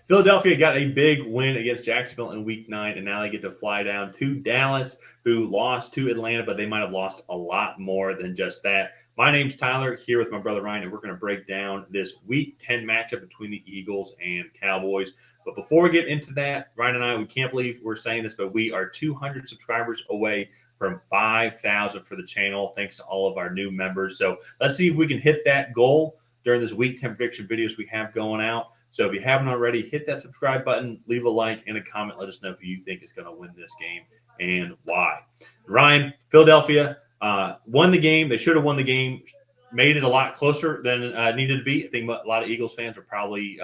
Philadelphia got a big win against Jacksonville in Week 9, and now they get to fly down to Dallas, who lost to Atlanta, but they might have lost a lot more than just that. My name's Tyler, here with my brother Ryan, and we're going to break down this Week 10 matchup between the Eagles and Cowboys. But before we get into that, Ryan and I, we can't believe we're saying this, but we are 200 subscribers away from 5,000 for the channel, thanks to all of our new members. So let's see if we can hit that goal during this Week 10 prediction videos we have going out. So if you haven't already, hit that subscribe button, leave a like and a comment. Let us know who you think is going to win this game and why. Ryan, Philadelphia won the game. They should have won the game, made it a lot closer than needed to be. I think a lot of Eagles fans are probably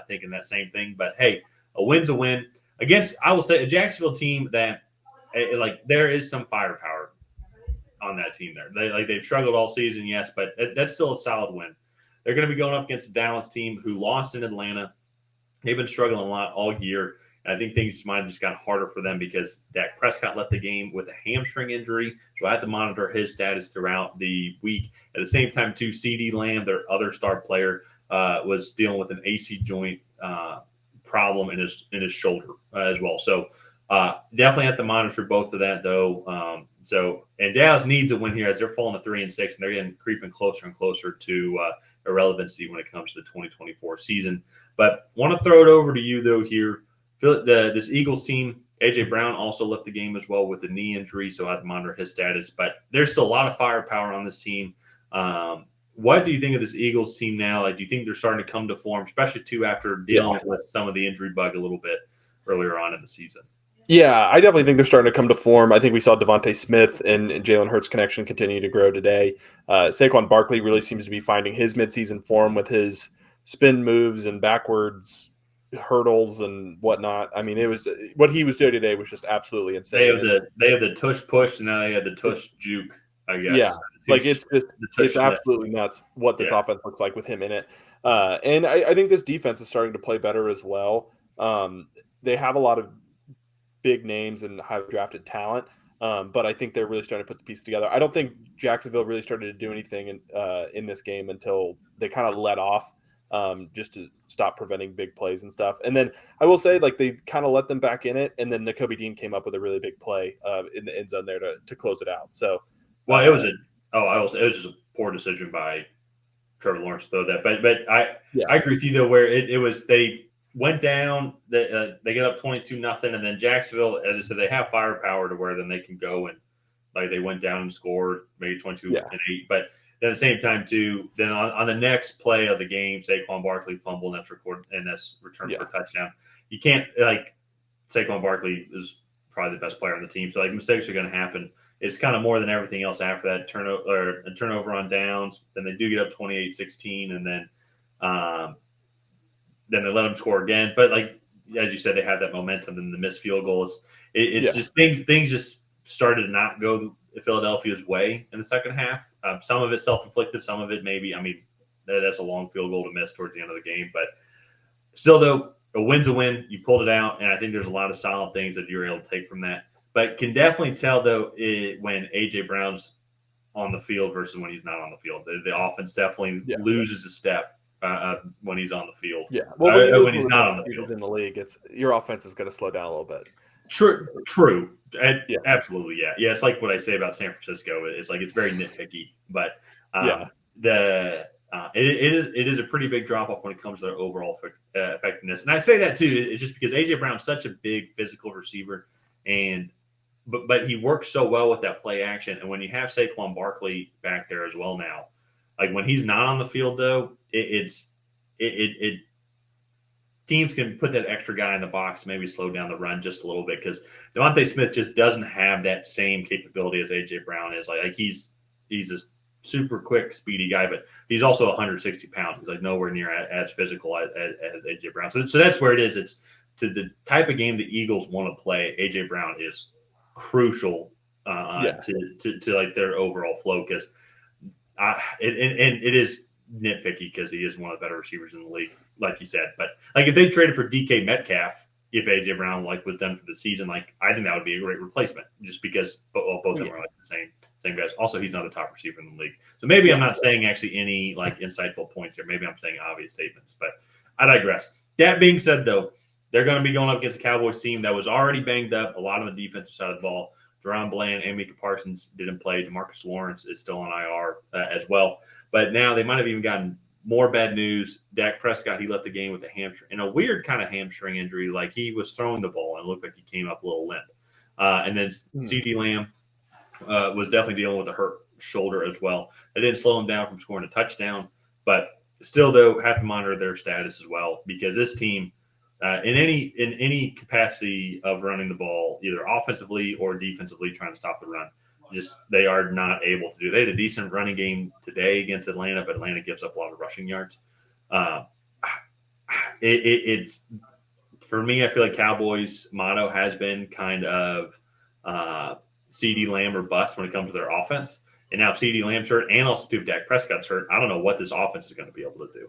thinking that same thing. But, hey, a win's a win against, I will say, a Jacksonville team that, there is some firepower on that team there. They've struggled all season, yes, but that's still a solid win. They're going to be going up against a Dallas team who lost in Atlanta. They've been struggling a lot all year. And I think things might have just gotten harder for them because Dak Prescott left the game with a hamstring injury. So I had to monitor his status throughout the week. At the same time, too, CeeDee Lamb, their other star player, was dealing with an AC joint problem in his shoulder as well. So definitely have to monitor both of that, though. And Dallas needs a win here as they're falling to 3-6, and they're getting creeping closer and closer to irrelevancy when it comes to the 2024 season. But want to throw it over to you, though, here. This Eagles team, A.J. Brown also left the game as well with a knee injury, so I have to monitor his status. But there's still a lot of firepower on this team. What do you think of this Eagles team now? Do you think they're starting to come to form, especially, too, after dealing with some of the injury bug a little bit earlier on in the season? Yeah, I definitely think they're starting to come to form. I think we saw Devontae Smith and Jalen Hurts connection continue to grow today. Saquon Barkley really seems to be finding his midseason form with his spin moves and backwards hurdles and whatnot. I mean, it was what he was doing today was just absolutely insane. They have the tush push, and now they have the tush juke, I guess. Yeah, it's absolutely nuts what this offense looks like with him in it. And I think this defense is starting to play better as well. They have a lot of big names and highly drafted talent, but I think they're really starting to put the piece together. I don't think Jacksonville really started to do anything in this game until they kind of let off, just to stop preventing big plays and stuff. And then I will say, they kind of let them back in it, and then Nakobe Dean came up with a really big play in the end zone there to close it out. So, well, it was just a poor decision by Trevor Lawrence to throw that. But I agree with you though, where it was they went down, they get up 22-0, and then Jacksonville, as I said, they have firepower to where then they can go and they went down and scored maybe 22-8. But then at the same time too, then on the next play of the game, Saquon Barkley fumbled and that's returned for a touchdown. You can't Saquon Barkley is probably the best player on the team, so mistakes are going to happen. It's kind of more than everything else after that turnover on downs. Then they do get up 28-16, and then they let them score again. But as you said, they have that momentum. And the missed field goals. It's just things just started to not go Philadelphia's way in the second half. Some of it self-inflicted, some of it maybe. I mean, that's a long field goal to miss towards the end of the game. But still, though, a win's a win. You pulled it out, and I think there's a lot of solid things that you're able to take from that. But can definitely tell, though, when A.J. Brown's on the field versus when he's not on the field. The offense definitely loses a step when he's on the field. Yeah, well, when he's not on the field in the league, your offense is going to slow down a little bit. True. Absolutely, yeah. It's like what I say about San Francisco. It's it's very nitpicky, but it is a pretty big drop off when it comes to their overall effectiveness. And I say that too. It's just because A.J. Brown's such a big physical receiver, but he works so well with that play action. And when you have Saquon Barkley back there as well now, when he's not on the field though, teams can put that extra guy in the box, maybe slow down the run just a little bit, because Devontae Smith just doesn't have that same capability as A.J. Brown is. He's a super quick, speedy guy, but he's also 160 pounds. He's nowhere near as physical as A.J. Brown. So that's where it is. It's to the type of game the Eagles want to play. A.J. Brown is crucial to their overall flow, because it is nitpicky because he is one of the better receivers in the league, like you said. But if they traded for DK Metcalf, if A.J. Brown was done for the season, I think that would be a great replacement, just because both of them are the same guys. Also, he's not a top receiver in the league, so maybe I'm not saying actually any insightful points here. Maybe I'm saying obvious statements, but I digress. That being said, though, they're going to be going up against a Cowboys team that was already banged up. A lot on the defensive side of the ball. Deron Bland and Micah Parsons didn't play. DeMarcus Lawrence is still on IR as well. But now they might have even gotten more bad news. Dak Prescott, he left the game with a hamstring, and a weird kind of hamstring injury. Like he was throwing the ball and it looked like he came up a little limp. And then CeeDee Lamb was definitely dealing with a hurt shoulder as well. That didn't slow him down from scoring a touchdown, but still, though, have to monitor their status as well because this team, in any capacity of running the ball, either offensively or defensively, trying to stop the run, just they are not able to do. They had a decent running game today against Atlanta, but Atlanta gives up a lot of rushing yards. It's for me. I feel like Cowboys' motto has been kind of CeeDee Lamb or bust when it comes to their offense. And now if CeeDee Lamb's hurt and also too Dak Prescott's hurt, I don't know what this offense is going to be able to do.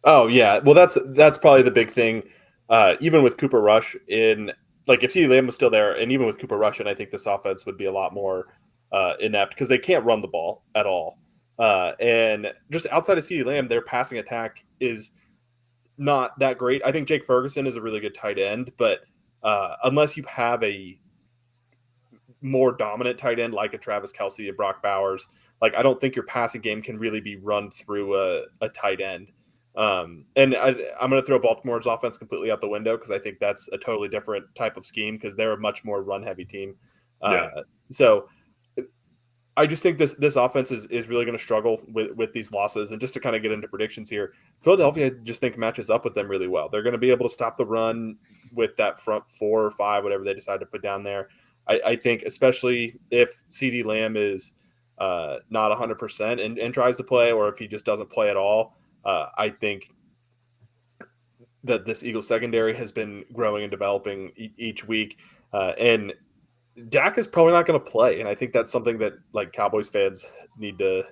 Oh yeah, well that's probably the big thing. Even with Cooper Rush in, like if CeeDee Lamb was still there, and even with Cooper Rush, and I think this offense would be a lot more inept because they can't run the ball at all. And just outside of CeeDee Lamb, their passing attack is not that great. I think Jake Ferguson is a really good tight end, but unless you have a more dominant tight end like a Travis Kelce, a Brock Bowers, like I don't think your passing game can really be run through a tight end. And I'm going to throw Baltimore's offense completely out the window because I think that's a totally different type of scheme because they're a much more run-heavy team. So I just think this offense is really going to struggle with these losses. And just to kind of get into predictions here, Philadelphia, I just think matches up with them really well. They're going to be able to stop the run with that front 4 or 5, whatever they decide to put down there. I think especially if CeeDee Lamb is not 100% and tries to play, or if he just doesn't play at all, I think that this Eagles secondary has been growing and developing each week. And Dak is probably not going to play. And I think that's something that like Cowboys fans need to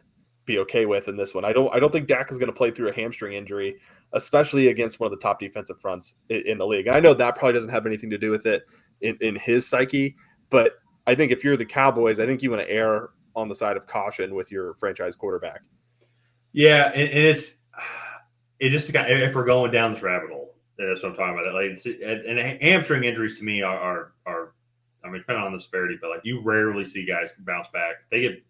be okay with in this one. I don't think Dak is going to play through a hamstring injury, especially against one of the top defensive fronts in the league. And I know that probably doesn't have anything to do with it in his psyche, but I think if you're the Cowboys, I think you want to err on the side of caution with your franchise quarterback. Yeah, and it just got, if we're going down this rabbit hole, that's what I'm talking about. Like, and hamstring injuries to me are I mean, depending on the severity, but like you rarely see guys bounce back. They get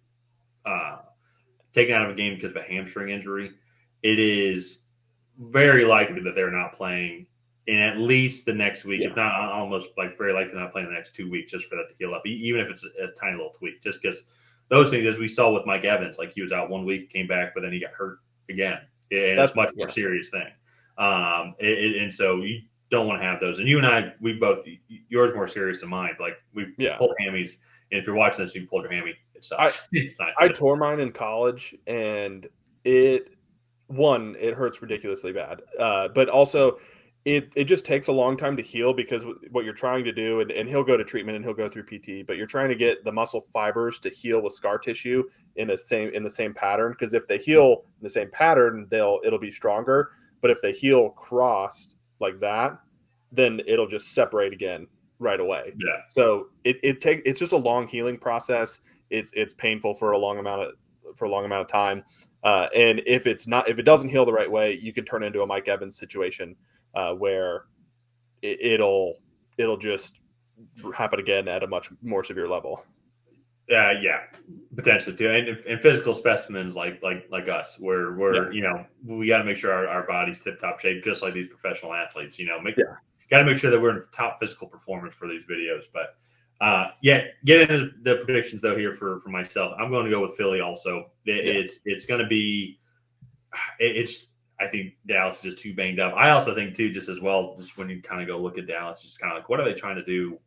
taken out of a game because of a hamstring injury. It is very likely that they're not playing in at least the next week, if not almost like very likely not playing the next 2 weeks, just for that to heal up, even if it's a tiny little tweak, just because those things, as we saw with Mike Evans, like he was out 1 week, came back, but then he got hurt again. And it's a much more serious thing. And so you don't want to have those. And you and I, we both, yours more serious than mine. Like we pulled hammies. And if you're watching this, you pulled your hammy. It sucks. I tore mine in college, and it hurts ridiculously bad. But also, it just takes a long time to heal because what you're trying to do, and he'll go to treatment and he'll go through PT, but you're trying to get the muscle fibers to heal with scar tissue in the same pattern. Because if they heal in the same pattern, it'll be stronger. But if they heal crossed like that, then it'll just separate again right away. Yeah. So it's just a long healing process. It's painful for a long amount of time. And if it doesn't heal the right way, you can turn into a Mike Evans situation where it'll just happen again at a much more severe level. Yeah, potentially too, and physical specimens like us, where we got to make sure our body's tip top shape, just like these professional athletes. Got to make sure that we're in top physical performance for these videos. But get into the predictions though here for myself. I'm going to go with Philly also. It's going to be I think Dallas is just too banged up. I also think too, just as well, just when you kind of go look at Dallas, just kind of like, what are they trying to do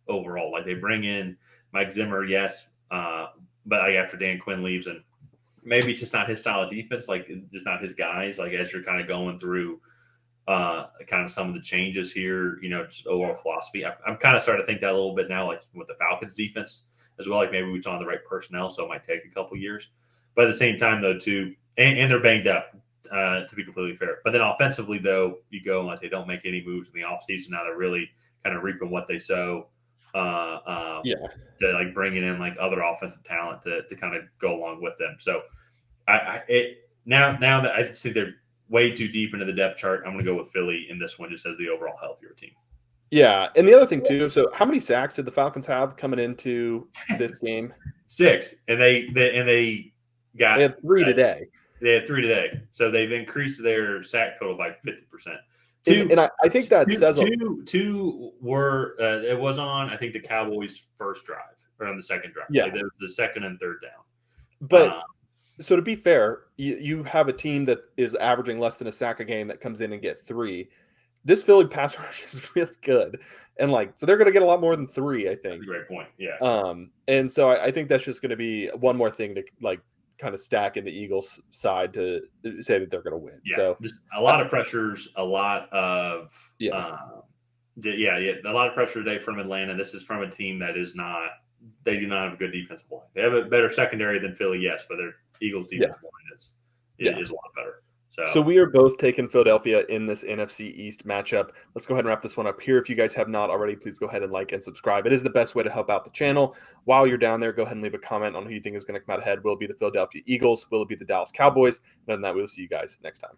overall? Like they bring in Mike Zimmer, yes, but like after Dan Quinn leaves, and maybe it's just not his style of defense, like just not his guys. Like as you're kind of going through kind of some of the changes here, just overall philosophy. I'm kind of starting to think that a little bit now, like with the Falcons defense as well. Like maybe we saw the right personnel, so it might take a couple years. But at the same time, though, too, and they're banged up. To be completely fair, but then offensively, though, you go like they don't make any moves in the offseason. Now they're really kind of reaping what they sow. To like bringing in like other offensive talent to kind of go along with them. So now that I see way too deep into the depth chart. I'm going to go with Philly in this one, just as the overall healthier team. Yeah, and the other thing too. So, how many sacks did the Falcons have coming into this game? 6, and they got They had 3 today. They had 3 today, so they've increased their sack total by 50%. And I think that says two were it was on, I think, the Cowboys' first drive or on the second drive. Yeah, like, there was the second and third down. But so to be fair, you have a team that is averaging less than a sack a game that comes in and get 3. This Philly pass rush is really good, and so they're going to get a lot more than 3. I think. That's a great point. Yeah. And so I think that's just going to be one more thing to kind of stack in the Eagles side to say that they're going to win. Yeah, so just a lot of pressures, a lot of a lot of pressure today from Atlanta. This is from a team that is not. They do not have a good defensive line. They have a better secondary than Philly, yes, but their Eagles defensive line is a lot better. So we are both taking Philadelphia in this NFC East matchup. Let's go ahead and wrap this one up here. If you guys have not already, please go ahead and like and subscribe. It is the best way to help out the channel. While you're down there, go ahead and leave a comment on who you think is going to come out ahead. Will it be the Philadelphia Eagles? Will it be the Dallas Cowboys? And other than that, we'll see you guys next time.